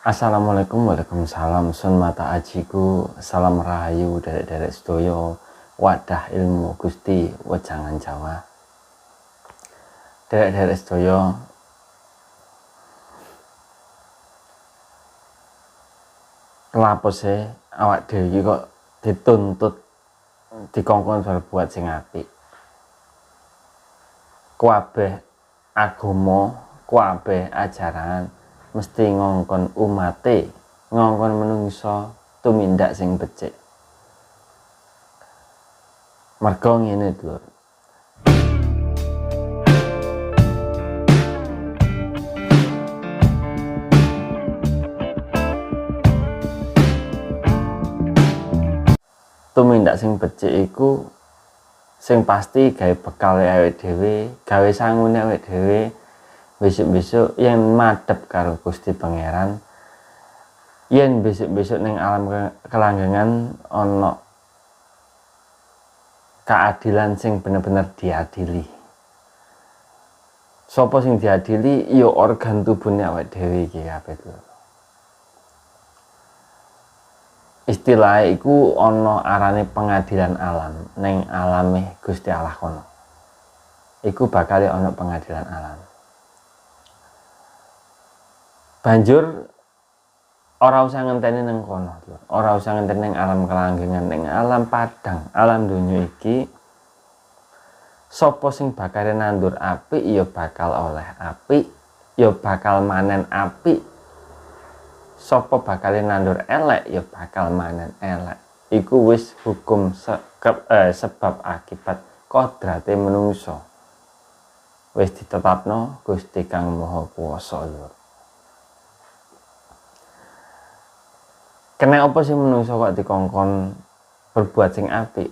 Assalamualaikum, waalaikumsalam. Sun mata ajiku, salam rahayu derek-derek sedoyo, wadah ilmu Gusti wejangan Jawa. Derek-derek sedoyo, kenapa sih awak dhewe kok dituntut dikongkon berbuat sing apik? Kabeh agama, kabeh ajaran mesti ngongkon umate, ngongkon menungso tumindak sing becik. Mergo ngene lho. Tumindak sing becik iku sing pasti gawe bekal awake dhewe, gawe sangune awake dhewe besok-besok yen madhep karo Gusti Pangeran, yen besok-besok ning alam kelanggengan ana keadilan sing bener-bener diadili. Sapa sing diadili? Ya organ tubune awake dhewe iki kabeh lho. Istilah iku ana arane pengadilan alam ning alame Gusti Allah kono. Iku bakal ana pengadilan alam. Banjur ora usah ngenteni nang kono, ora usah ngenteni nang alam kelanggengan, ning alam padang, alam donya iki sapa sing bakal nandur apik ya bakal oleh apik, ya bakal manen apik. Sapa bakal nandur elek ya bakal manen elek. Iku wis hukum sebab akibat kodrate menungso. Wis ditetapno Gusti Kang Maha Kuwasa lho. Kene apa sih menungso kok dikongkon berbuat sing apik?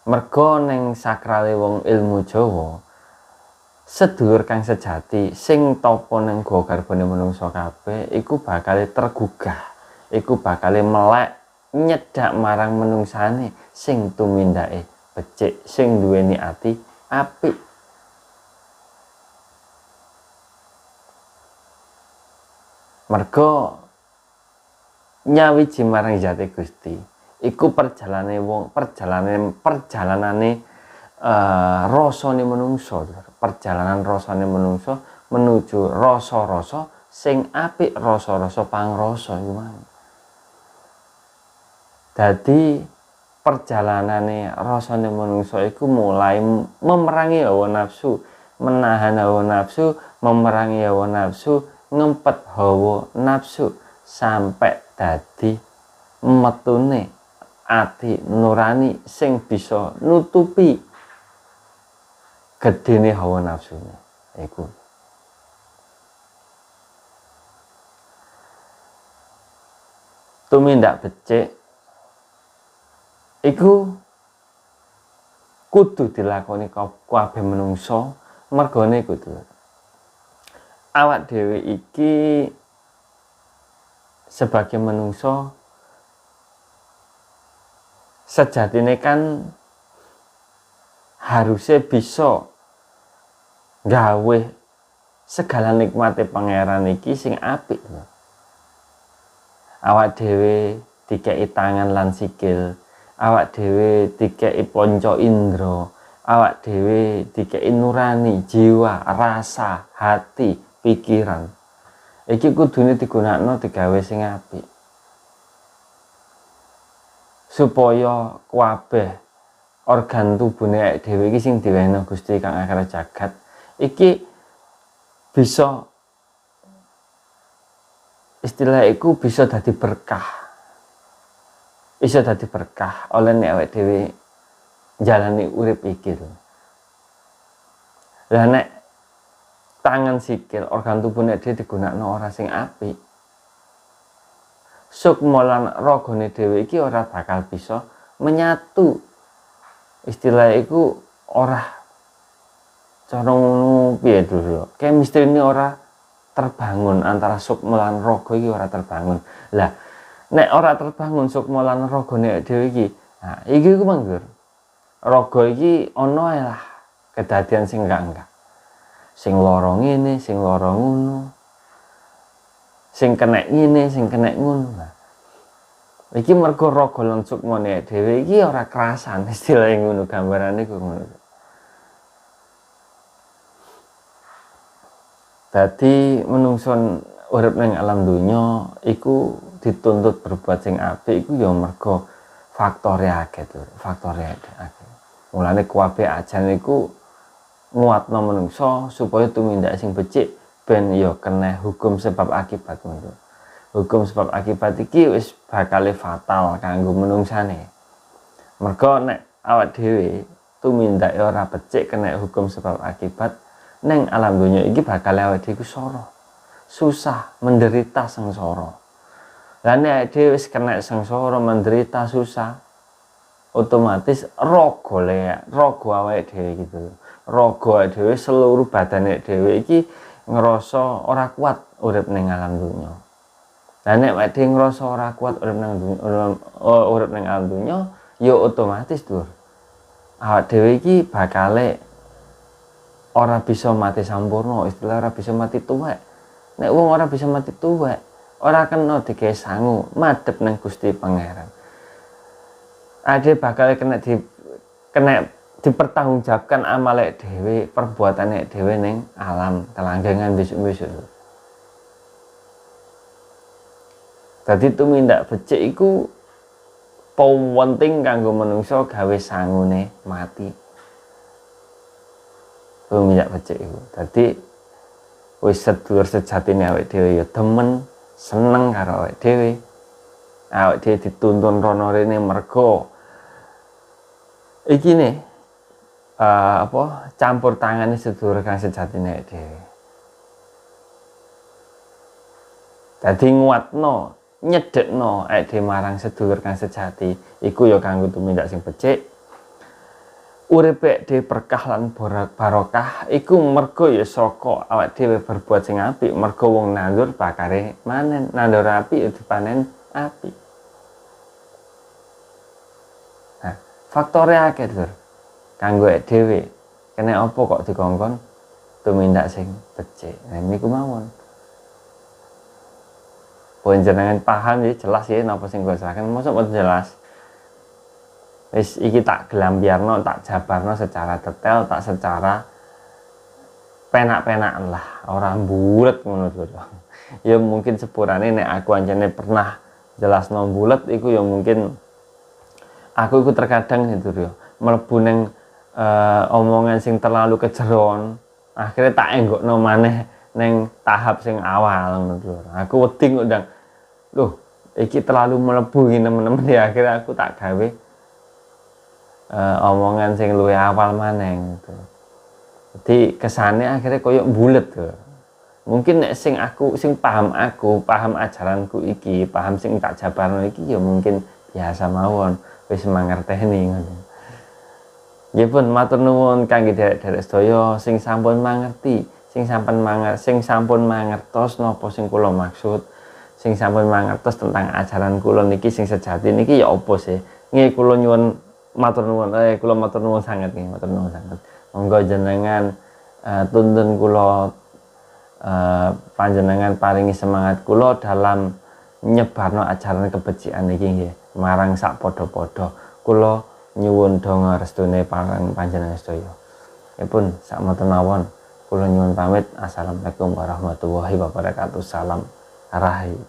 Mergo ning sakrale wong ilmu Jawa, sedulur kang sejati sing tapa ning go garbane menungso kabeh iku bakal tergugah, iku bakal melek nyedak marang menungsane sing tumindake becik, sing duweni ati apik. Mergo nyawiji marang jati Gusti iku perjalanane wong, perjalanane rasane menungso, perjalanan rasane menungso menuju rasa-rasa sing apik, rasa-rasa pangrasa iku mang. Dadi perjalanane rasane menungso iku mulai memerangi hawa nafsu, menahan hawa nafsu, memerangi hawa nafsu, ngempet hawa nafsu sampai dadi metune ati nurani sing bisa nutupi gedene hawa nafsune iku. Tumindak becik iku kudu dilakoni kabeh menungso, mergone kudu awak dhewe iki sebagai menungso sejatine kan harusnya bisa gawe segala nikmate pangeran iki sing apik. Awak dhewe dikei tangan lan sikil, awak dhewe dikei panca indra, awak dhewe dikei nurani, jiwa, rasa, hati, pikiran. Iki kudune digunakno digawe sing apik. Supaya kabeh organ tubune dhewe iki sing diwehna Gusti Kang Akara Jagat iki bisa istilah iku bisa dadi berkah. Bisa dadi berkah oleh nek awake dhewe jalani urip iki lho. Lah nek tangan sikil organ tubune dhewe digunakno ora sing apik, sukma lan ragane dhewe iki ora bakal bisa menyatu. Istilah iku ora cara ngono piye dulu. Chemistry-ne ora terbangun antara sukma lan raga iki ora terbangun. Lah nek ora terbangun sukma lan ragane dhewe iki, nah iki ku manggur. Raga iki ana ae lah kedadian sing enggak. Sing lara ngene, sing lara ngono. sing kena ngene, sing kena ngono. Nah, iki mergo raga lan sukmane dhewe iki ora kerasan istilah ngono gambarane kok ngono. Dadi menungso urip ning alam donya iku dituntut berbuat sing apik iku ya mergo faktore akeh Lur, faktore akeh. Mulane kuwabe ajan iku nguatno menungso supaya tumindak sing becik ben ya kena hukum sebab akibat ngono. Hukum sebab akibat iki wis bakal fatal kanggo menungsane. Mergo nek awak dhewe tumindake ora becik kena hukum sebab akibat ning alam donya iki bakal awak dhewe soro. Susah, menderita sengsara. Lah nek dhewe wis kena sengsara, menderita, susah, otomatis raga awake dhewe gitu. Raga awake dhewe seluruh badane dhewe iki ngerasa ora kuat urip ning alam donya. Lah nek awake dhewe ngerasa ora kuat urip ning alam donya, ya otomatis Lur. Awake dhewe iki bakale ora bisa mati sampurna, istilah ora bisa mati tuwek. Nek wong ora bisa mati tuwek, ora kena digawe sangu madhep nang Gusti Pangeran. Ade bakal kena dipertanggungjawabkan amale dhewe, perbuatane dhewe ning alam kelanggengan besok-besok. Dadi tumindak becik iku penting kanggo menungso gawe sangune mati. Tumindak becik iku. Dadi wis sedulur sejatine awake dhewe ya demen, seneng karo awake dhewe. Awake dhewe dituntun rono rene mergo iki ne campur tangane sedulur kang sejatine awake dhewe. Dadi nguatno, nyedhekno awake dhewe marang sedulur kang sejati iku ya kanggo tumindak sing becik. Uripe dhewe berkah lan barokah iku mergo ya saka awake dhewe berbuat sing apik, mergo wong nandur bakare manen, nandur apik ya dipanen apik. Nah, faktore akeh Lur. Kanggo awake dhewe kena apa kok dikongkon tumindak sing becik. Nah niku mawon. Pun jenengan paham ya jelas ya napa sing kula seraken, mosok mboten jelas. Wis iki tak gelambiarno, tak jabarno secara detail, tak secara penak-penakan lah, ora bulet ngono to. Ya mungkin sepurane nek aku anjene pernah jelasno bulet iku ya mungkin aku iku terkadang itu yo mlebu ning omongan sing terlalu kejeron, akhirnya tak enggokno maneh ning tahap sing awal ngono to. Aku wedi ndang loh, iki terlalu mlebu iki temen-temen ya akhirnya aku tak gawe omongan sing luwih awal maneng gitu. Jadi kesane akhirnya koyo bulet tuh. Mungkin nek sing paham ajaranku iki, paham sing tak jabarno iki ya mungkin biasa mawon, wis mangerteni ngono. Nggih pun matur nuwun kangge derek-derek sedaya sing sampun mangerti, sing sampun mangertos napa sing kula maksud, sing sampun mangertos tentang ajaran kula niki sing sejati niki ya apa sih? Nggih kula nyuwun matur nuwun, kula matur nuwun sanget nggih, matur nuwun sanget. Monggo jenengan tuntun kula panjenengan paringi semangat kula dalam nyebarno ajaran kebajikan iki nggih marang sak padha-padha. Kula nyuwun donga restune parang panjenengan sedaya. Nggih sak mboten mawon kula nyuwun pamit. Assalamualaikum warahmatullahi wabarakatuh. Salam rahayu.